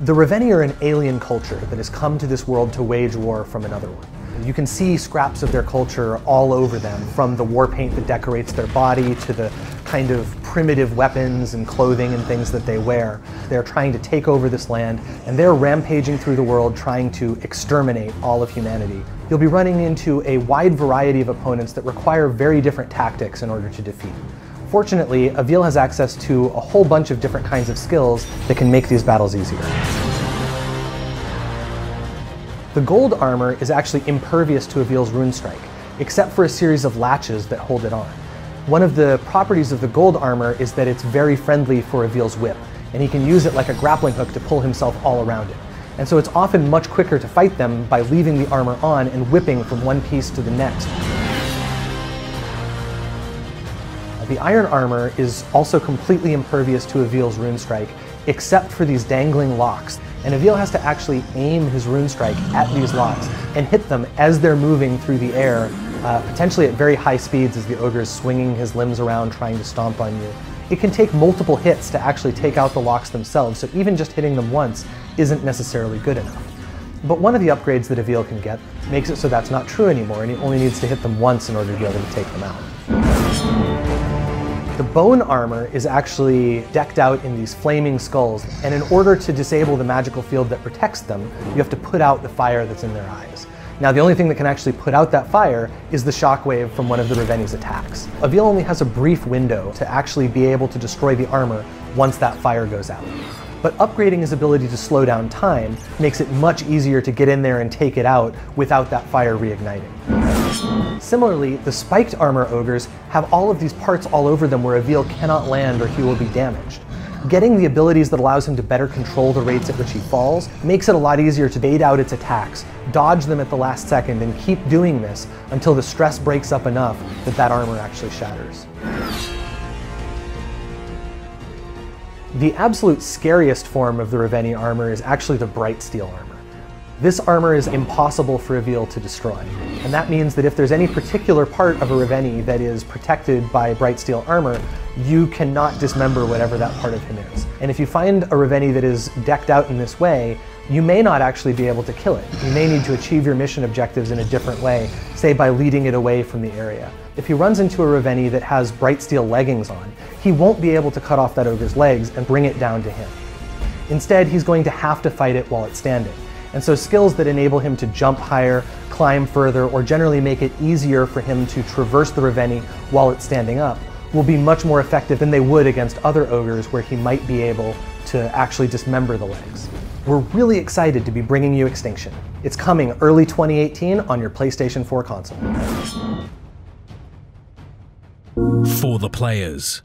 The Ravenii are an alien culture that has come to this world to wage war from another one. You can see scraps of their culture all over them, from the war paint that decorates their body to the kind of primitive weapons and clothing and things that they wear. They're trying to take over this land, and they're rampaging through the world trying to exterminate all of humanity. You'll be running into a wide variety of opponents that require very different tactics in order to defeat. Fortunately, Avil has access to a whole bunch of different kinds of skills that can make these battles easier. The gold armor is actually impervious to Avil's rune strike, except for a series of latches that hold it on. One of the properties of the gold armor is that it's very friendly for Avil's whip, and he can use it like a grappling hook to pull himself all around it. And so it's often much quicker to fight them by leaving the armor on and whipping from one piece to the next. The iron armor is also completely impervious to Avil's rune strike, except for these dangling locks. And Avil has to actually aim his rune strike at these locks and hit them as they're moving through the air, potentially at very high speeds as the ogre is swinging his limbs around trying to stomp on you. It can take multiple hits to actually take out the locks themselves, so even just hitting them once isn't necessarily good enough. But one of the upgrades that Avil can get makes it so that's not true anymore, and he only needs to hit them once in order to be able to take them out. The bone armor is actually decked out in these flaming skulls, and in order to disable the magical field that protects them, you have to put out the fire that's in their eyes. Now, the only thing that can actually put out that fire is the shockwave from one of the Ravenii's attacks. Avil only has a brief window to actually be able to destroy the armor once that fire goes out. But upgrading his ability to slow down time makes it much easier to get in there and take it out without that fire reigniting. Similarly, the spiked armor ogres have all of these parts all over them where Avil cannot land or he will be damaged. Getting the abilities that allows him to better control the rates at which he falls makes it a lot easier to bait out its attacks, dodge them at the last second, and keep doing this until the stress breaks up enough that that armor actually shatters. The absolute scariest form of the Ravenii armor is actually the bright steel armor. This armor is impossible for Avil to destroy, and that means that if there's any particular part of a Ravenii that is protected by bright steel armor, you cannot dismember whatever that part of him is. And if you find a Ravenii that is decked out in this way, you may not actually be able to kill it. You may need to achieve your mission objectives in a different way, say by leading it away from the area. If he runs into a Ravenii that has bright steel leggings on, he won't be able to cut off that ogre's legs and bring it down to him. Instead, he's going to have to fight it while it's standing. And so skills that enable him to jump higher, climb further, or generally make it easier for him to traverse the Ravenii while it's standing up will be much more effective than they would against other ogres where he might be able to actually dismember the legs. We're really excited to be bringing you Extinction. It's coming early 2018 on your PlayStation 4 console. For the players.